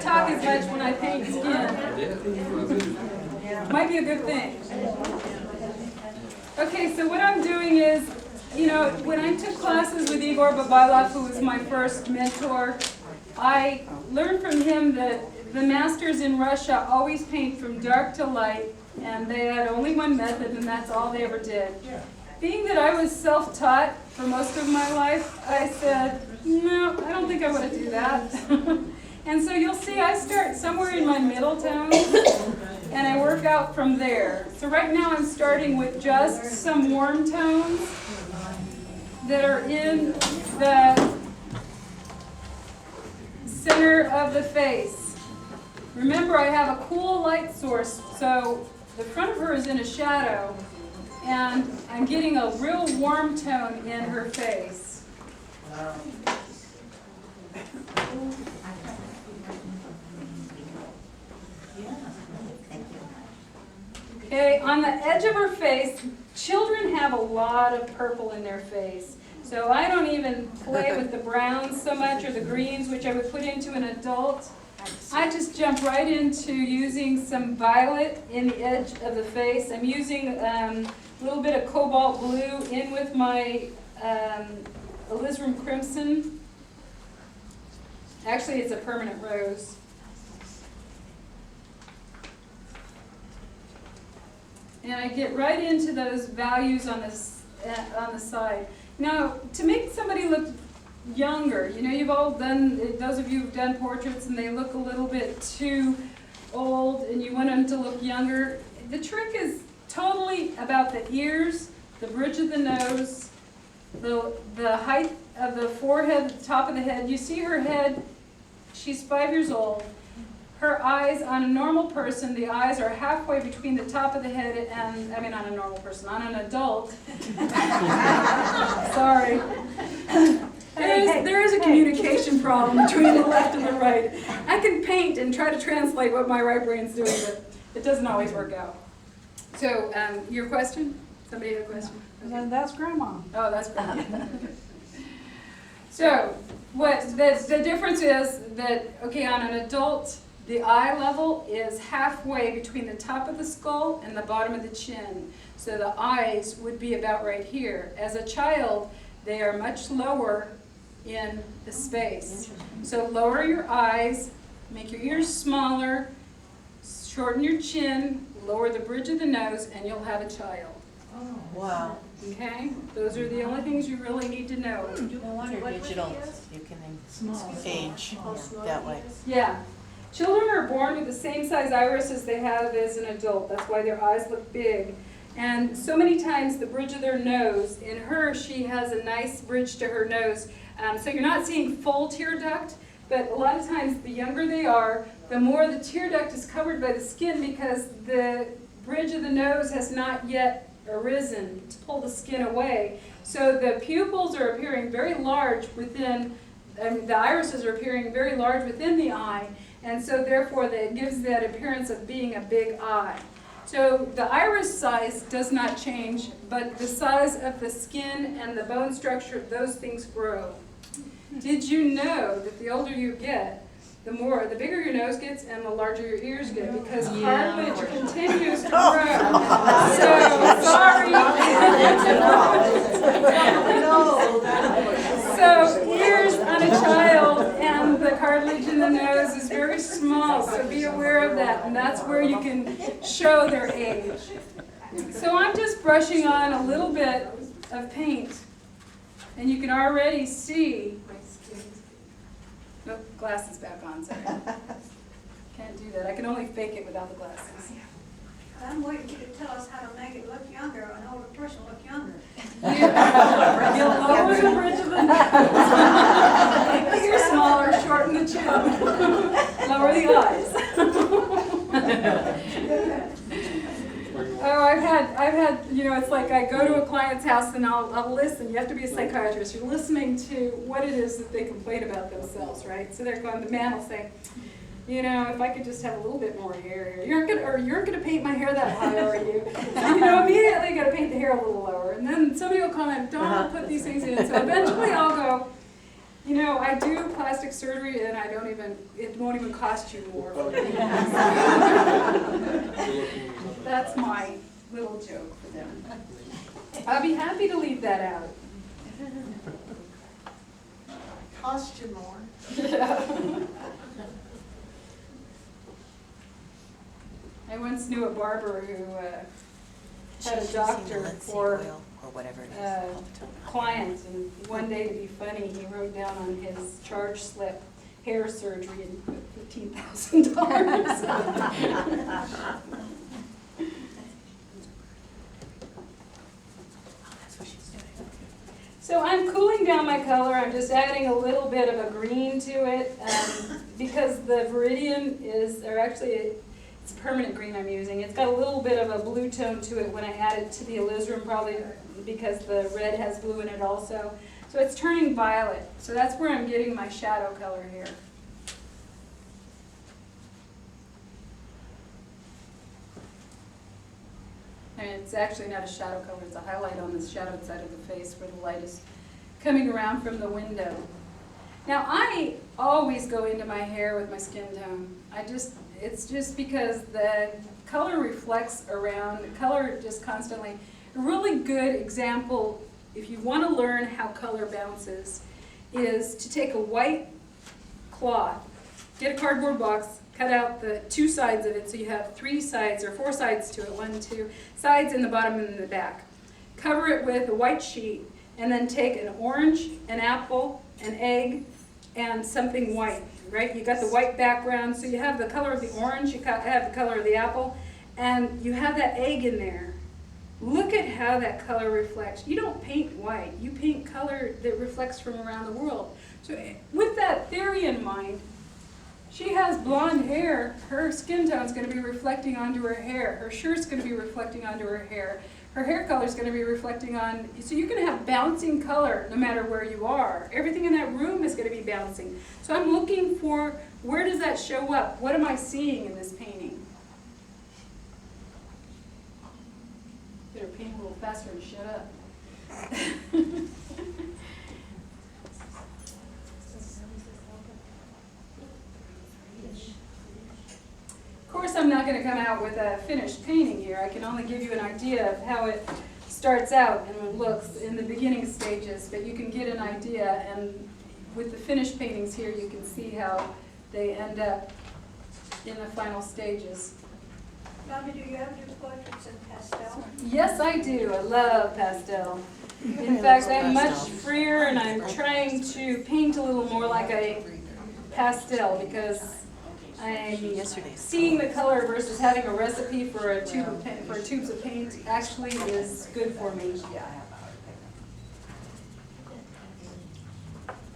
talk as much when I paint skin. Might be a good thing. Okay, so what I'm doing is, you know, when I took classes with Igor Babailov, who was my first mentor, I learned from him that the masters in Russia always paint from dark to light, and they had only one method, and that's all they ever did. Being that I was self-taught for most of my life, I said, no, I don't think I want to do that. And so you'll see I start somewhere in my middle tones, and I work out from there. So right now I'm starting with just some warm tones that are in the center of the face. Remember, I have a cool light source, so the front of her is in a shadow, and I'm getting a real warm tone in her face. Okay, on the edge of her face, children have a lot of purple in their face. So I don't even play with the browns so much, or the greens, which I would put into an adult. I just jump right into using some violet in the edge of the face. I'm using a little bit of cobalt blue in with my alizarin crimson. Actually, it's a permanent rose. And I get right into those values on the side. Now, to make somebody look younger, you know, you've all done, those of you who've done portraits and they look a little bit too old and you want them to look younger, the trick is totally about the ears, the bridge of the nose, the height of the forehead, the top of the head. You see her head, she's 5 years old. Her eyes, on a normal person, the eyes are halfway between the top of the head and, I mean on a normal person, on an adult. Sorry. There is a communication problem between the left and the right. I can paint and try to translate what my right brain's doing, but it doesn't always work out. So, your question? Somebody had a question? Okay. That's Grandma. Oh, that's Grandma. So, what the difference is that, okay, on an adult, the eye level is halfway between the top of the skull and the bottom of the chin. So the eyes would be about right here. As a child, they are much lower in the space. So lower your eyes, make your ears smaller, shorten your chin, lower the bridge of the nose, and you'll have a child. Oh, wow. Okay? Those are the only things you really need to know. No wonder digital, you can age that way. Yeah. Children are born with the same size iris as they have as an adult. That's why their eyes look big. And so many times the bridge of their nose, in her, she has a nice bridge to her nose. So you're not seeing full tear duct, but a lot of times the younger they are, the more the tear duct is covered by the skin because the bridge of the nose has not yet arisen to pull the skin away. So the pupils are appearing very large within, the irises are appearing very large within the eye. And so therefore that gives that appearance of being a big eye. So the iris size does not change, but the size of the skin and the bone structure, those things grow. Did you know that the older you get, the bigger your nose gets and the larger your ears get, because cartilage continues to grow. So, sorry. So, ears on a child and the cartilage in the nose is very small, so be aware of that, and that's where you can show their age. So I'm just brushing on a little bit of paint, and you can already see. Nope, glasses back on, sorry. Can't do that. I can only fake it without the glasses. I'm waiting for you to tell us how to make it look younger, an older person look younger. You lower the bridge of the nose. Make the ears smaller, shorten the chin. Lower the eyes. Oh, I've had, you know, it's like I go to a client's house and I'll listen. You have to be a psychiatrist. You're listening to what it is that they complain about themselves, right? So they're going, the man will say, you know, if I could just have a little bit more hair here. You aren't gonna paint my hair that high, are you? So, you know, immediately you gotta paint the hair a little lower. And then somebody will comment, don't put these things in. So eventually I'll go, You know, I do plastic surgery and it won't even cost you more. That's my little joke for them. I'll be happy to leave that out. Cost you more. I once knew a barber who had a She's using the doctor linseed for oil or whatever it is a all the time. client, and one day to be funny, he wrote down on his charge slip, hair surgery, and put $15,000. So I'm cooling down my color. I'm just adding a little bit of a green to it because the Viridian is, or actually it's permanent green I'm using. It's got a little bit of a blue tone to it when I add it to the alizarin, probably because the red has blue in it also. So it's turning violet. So that's where I'm getting my shadow color here. And it's actually not a shadow color, it's a highlight on the shadowed side of the face where the light is coming around from the window. Now I always go into my hair with my skin tone. It's just because the color reflects around, the color just constantly. A really good example, if you want to learn how color bounces, is to take a white cloth, get a cardboard box, cut out the two sides of it so you have 3 sides or 4 sides to it, 1, 2 sides in the bottom and in the back. Cover it with a white sheet and then take an orange, an apple, an egg, and something white, right? You got the white background, so you have the color of the orange, you have the color of the apple, and you have that egg in there. Look at how that color reflects. You don't paint white, you paint color that reflects from around the world. So with that theory in mind, she has blonde hair, her skin tone is going to be reflecting onto her hair, her shirt's going to be reflecting onto her hair color is going to be reflecting on, so you're going to have bouncing color no matter where you are. Everything in that room is going to be bouncing. So I'm looking for, where does that show up? What am I seeing in this painting? Better paint a little faster and shut up. Of course, I'm not going to come out with a finished painting here. I can only give you an idea of how it starts out and it looks in the beginning stages, but you can get an idea, and with the finished paintings here, you can see how they end up in the final stages. Bobby, do you have your portraits in pastel? Yes, I do. I love pastel. In fact, I'm much freer, and I'm trying to paint a little more like a pastel because I'm seeing the color versus having a recipe for a tube of paint, for tubes of paint actually is good for me.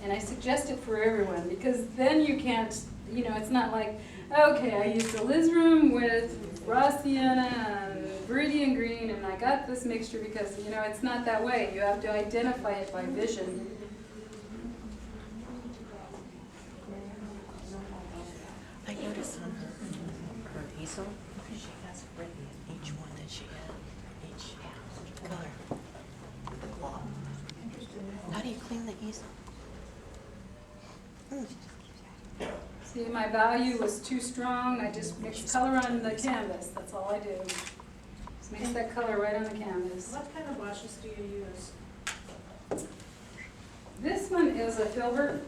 And I suggest it for everyone because then you can't, you know, it's not like, okay, I used alizarin with raw sienna and Viridian green and I got this mixture because, you know, it's not that way. You have to identify it by vision. I noticed on her easel, she has written each one that she had, each color, with the cloth. How do you clean the easel? See, my value was too strong. I just mixed color on the canvas. That's all I do. Just mix that color right on the canvas. What kind of brushes do you use? This one is a filbert.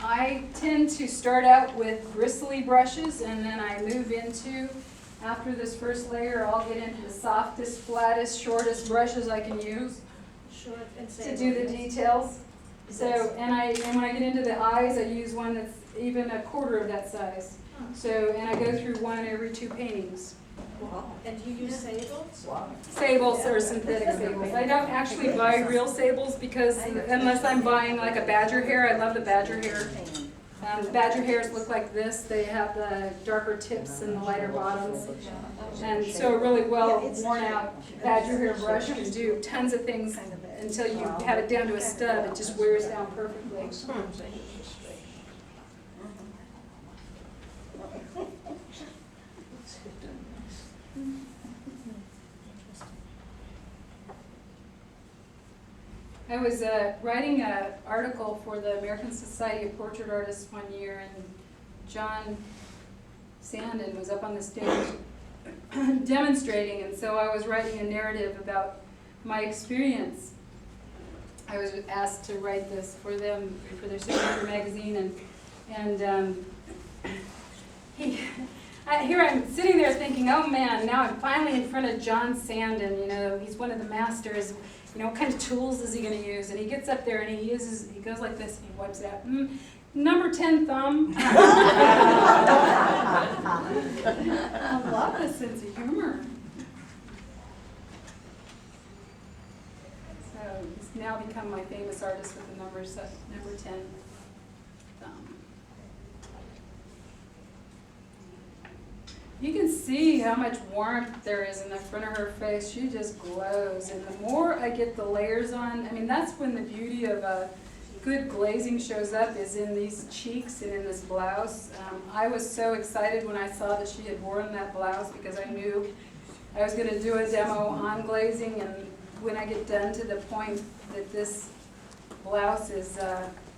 I tend to start out with bristly brushes and then I move into, after this first layer, I'll get into the softest, flattest, shortest brushes I can use Short and to do the details. So, and when I get into the eyes, I use one that's even a quarter of that size. So, and I go through one every 2 paintings. Wow. And do you use sables? Sables or synthetic sables. I don't actually buy real sables because unless I'm buying like a badger hair, I love the badger hair. Badger hairs look like this. They have the darker tips and the lighter bottoms. And so a really well worn out badger hair brush can do tons of things until you have it down to a stub. It just wears down perfectly. I was writing an article for the American Society of Portrait Artists one year, and John Sandin was up on the stage demonstrating, and so I was writing a narrative about my experience. I was asked to write this for them, for their signature magazine, and here I'm sitting there thinking, oh man, now I'm finally in front of John Sandin, you know, he's one of the masters, you know, what kind of tools is he going to use? And he gets up there and he goes like this, and he wipes it out. Number 10 thumb. I love this sense of humor. So he's now become my famous artist with the number 10 thumb. You can see how much warmth there is in the front of her face. She just glows. And the more I get the layers on, I mean, that's when the beauty of a good glazing shows up, is in these cheeks and in this blouse. I was so excited when I saw that she had worn that blouse, because I knew I was going to do a demo on glazing, and when I get done to the point that this blouse is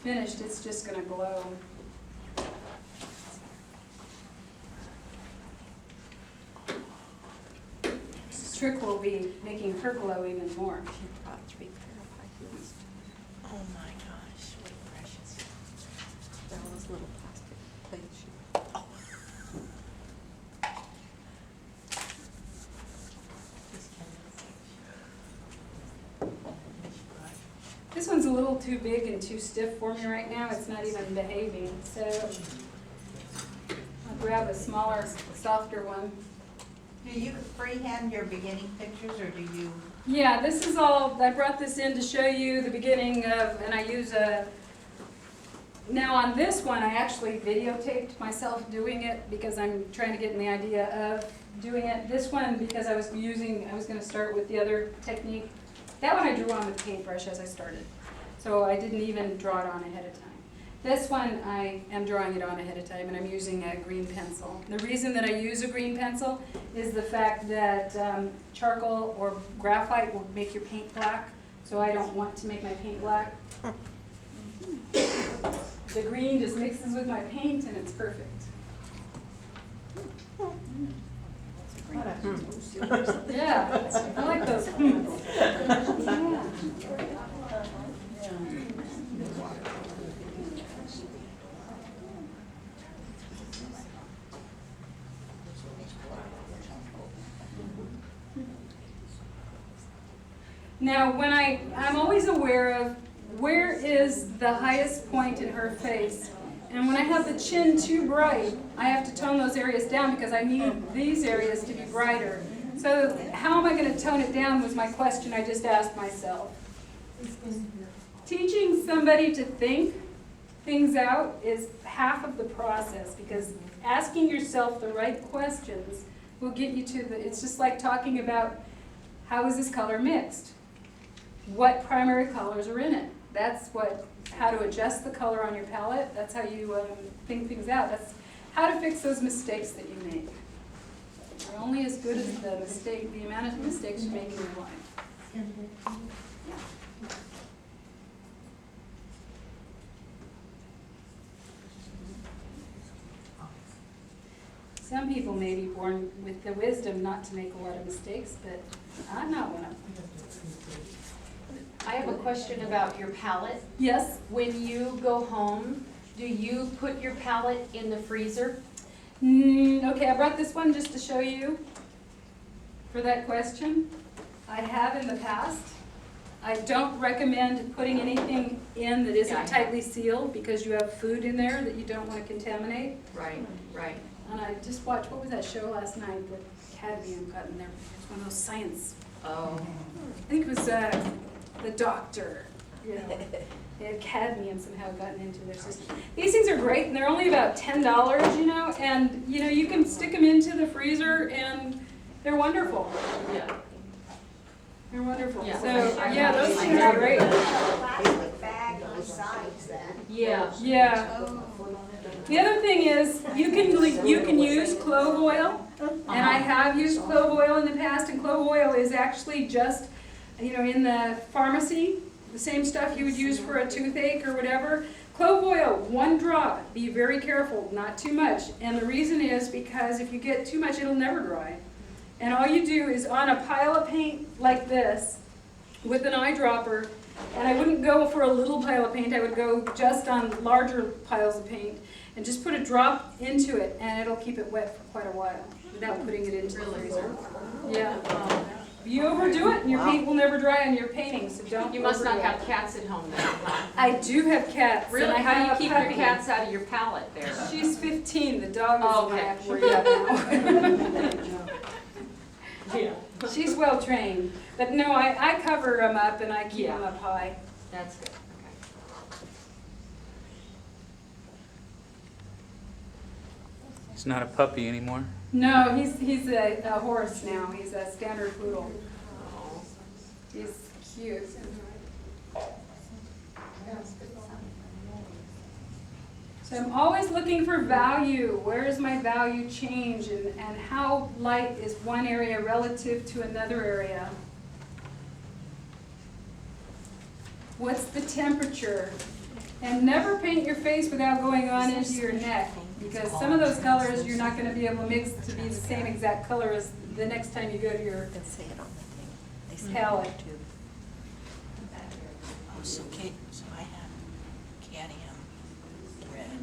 finished, it's just going to glow. Trick will be making her glow even more. She brought 3 pair of high heels. Oh my gosh, sweet precious. They're all those little plastic plates. Oh. This one's a little too big and too stiff for me right now. It's not even behaving. So I'll grab a smaller, softer one. Do you freehand your beginning pictures, or do you? Yeah, this is all, I brought this in to show you the beginning of, and I use now on this one I actually videotaped myself doing it, because I'm trying to get in the idea of doing it. This one, because I was going to start with the other technique. That one I drew on with the paintbrush as I started. So I didn't even draw it on ahead of time. This one, I am drawing it on ahead of time, and I'm using a green pencil. The reason that I use a green pencil is the fact that charcoal or graphite will make your paint black, so I don't want to make my paint black. The green just mixes with my paint, and it's perfect. Yeah, I like those. Yeah. Now, when I'm always aware of where is the highest point in her face. And when I have the chin too bright, I have to tone those areas down, because I need these areas to be brighter. So how am I going to tone it down was my question I just asked myself. Teaching somebody to think things out is half of the process, because asking yourself the right questions will get you to it's just like talking about, how is this color mixed? What primary colors are in it? That's how to adjust the color on your palette. That's how you think things out. That's how to fix those mistakes that you make. You're only as good as the amount of mistakes you make in your life. Some people may be born with the wisdom not to make a lot of mistakes, but I'm not one of them. I have a question about your palette. Yes? When you go home, do you put your palette in the freezer? Okay, I brought this one just to show you for that question. I have in the past. I don't recommend putting anything in that isn't tightly sealed, because you have food in there that you don't want to contaminate. Right, right. And I just watched, what was that show last night that cadmium got in there? It's one of those science. Oh. I think it was The Doctor. You know, they had cadmium somehow gotten into their system. These things are great, and they're only about $10, you know, and you know, you can stick them into the freezer, and they're wonderful. Yeah. They're wonderful. Yeah. So yeah, those things are great. Plastic bag on the sides then. Yeah. Yeah. The other thing is, you can use clove oil, and I have used clove oil in the past, and clove oil is actually just, you know, in the pharmacy, the same stuff you would use for a toothache or whatever. Clove oil, 1 drop. Be very careful, not too much. And the reason is because if you get too much, it'll never dry. And all you do is on a pile of paint like this, with an eyedropper, and I wouldn't go for a little pile of paint, I would go just on larger piles of paint, and just put a drop into it, and it'll keep it wet for quite a while, without putting it into the freezer. Yeah. You overdo it, and your paint will never dry on your painting, so don't. You must not overdo it. have cats at home then. I do have cats. Really? And I How do you have a keep your puppy. cats out of your palette there? She's 15. The dog is Oh, the one I okay. have to worry about now. Yeah. She's well trained, but no, I cover them up and I keep Yeah. them up high. That's good, okay. He's not a puppy anymore. No, he's a horse now. He's a standard poodle. Oh. He's cute. So I'm always looking for value. Where is my value change, and how light is one area relative to another area? What's the temperature? And never paint your face without going on into your neck, because some of those colors you're not going to be able to mix to be the same exact color as the next time you go to your They'll say it on the thing. They say palette. it too. Oh, so I have cadmium, red,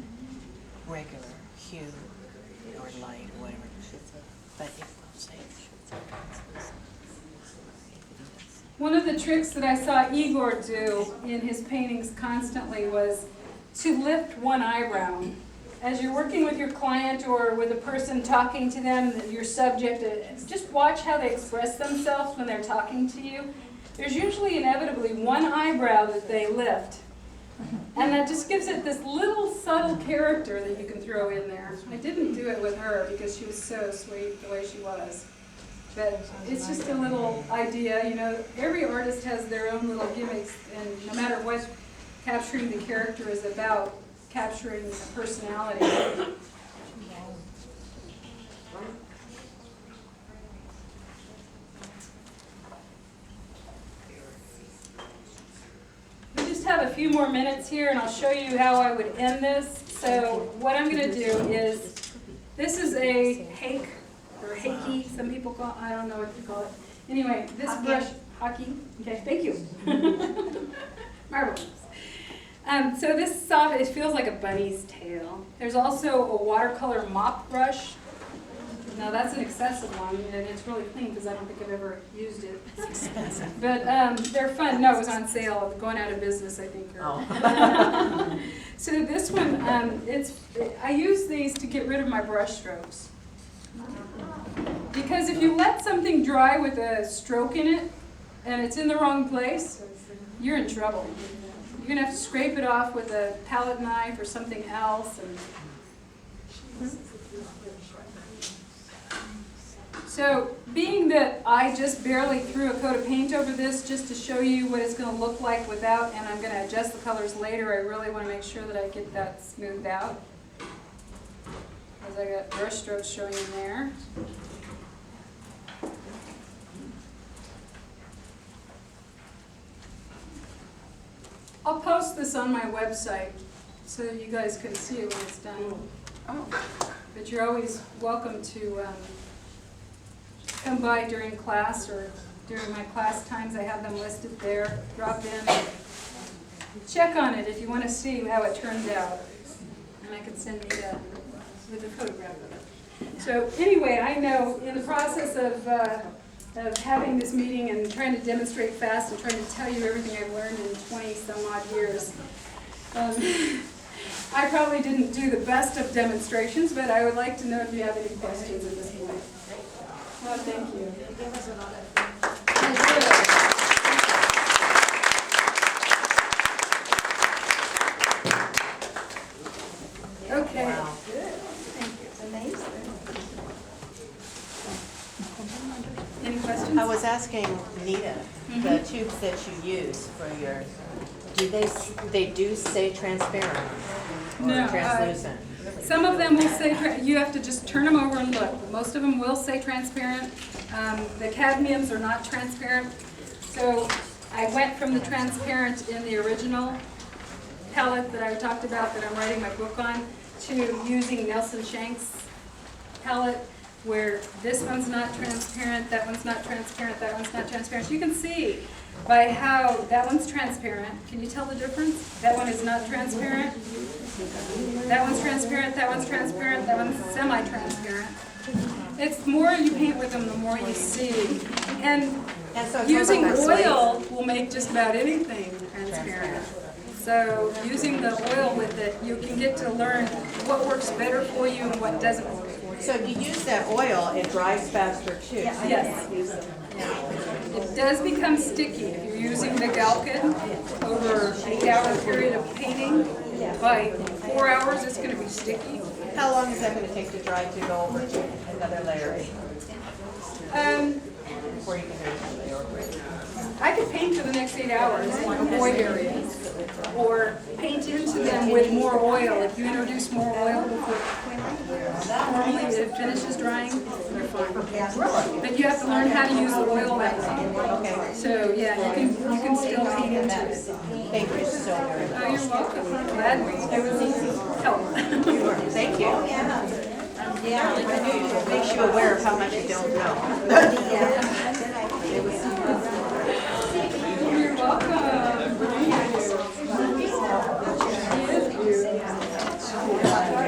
regular, hue, or light, or whatever. But it will say One of the tricks that I saw Igor do in his paintings constantly was to lift one eyebrow. As you're working with your client or with a person talking to them, your subject, just watch how they express themselves when they're talking to you. There's usually inevitably one eyebrow that they lift. And that just gives it this little subtle character that you can throw in there. I didn't do it with her because she was so sweet the way she was. But it's just a little idea, you know, every artist has their own little gimmicks, and no matter what capturing the character is about, capturing a personality. We just have a few more minutes here, and I'll show you how I would end this. So what I'm going to do is, this is a hake, or hakey, some people call it, I don't know what to call it. Anyway, this brush, hockey, okay, thank you. Marvelous. So this soft, it feels like a bunny's tail. There's also a watercolor mop brush. Now that's an excessive one, and it's really clean because I don't think I've ever used it. it's expensive. But they're fun. No, it was on sale. Going out of business, I think. So this one, I use these to get rid of my brush strokes. Because if you let something dry with a stroke in it, and it's in the wrong place, you're in trouble. You're going to have to scrape it off with a palette knife or something else. So, being that I just barely threw a coat of paint over this just to show you what it's going to look like without, and I'm going to adjust the colors later, I really want to make sure that I get that smoothed out. Because I got brush strokes showing in there. I'll post this on my website so that you guys can see it when it's done. But you're always welcome to come by during class or during my class times. I have them listed there. Drop in and check on it if you want to see how it turned out. And I can send you that with a photograph of it. So anyway, I know in the process of having this meeting and trying to demonstrate fast and trying to tell you everything I've learned in 20 some odd years, I probably didn't do the best of demonstrations, but I would like to know if you have any questions at this point. Oh, thank you. Okay. Wow. Good. Thank you. Any questions? I was asking Nita, the tubes that you use for your, they do say transparent or No, translucent? Some of them will say, you have to just turn them over and look. Most of them will say transparent. The cadmiums are not transparent. So I went from the transparent in the original palette that I talked about that I'm writing my book on to using Nelson Shank's palette where this one's not transparent, that one's not transparent, that one's not transparent. So you can see by how that one's transparent. Can you tell the difference? That one is not transparent. That one's transparent, that one's transparent, that one's semi-transparent. It's the more you paint with them, the more you see. And so it's using almost like oil will make just about anything transparent. So using the oil with it, you can get to learn what works better for you and what doesn't work for you. So if you use that oil, it dries faster too. Yes. It does become sticky if you're using the Galkin over an 8-hour period of painting. By 4 hours, it's going to be sticky. How long is that going to take to dry to go over to another layer? Before you can do another layer over it? I could paint for the next 8 hours on void areas, or paint into them with more oil. If you introduce more oil before normally it finishes drying, they're fine. But you have to learn how to use the oil that way. Okay. So yeah, you can still paint into it. Thank you so very much. Oh, you're welcome. Glad we help. Thank you. Yeah, it makes you aware of how much you don't know. You're welcome.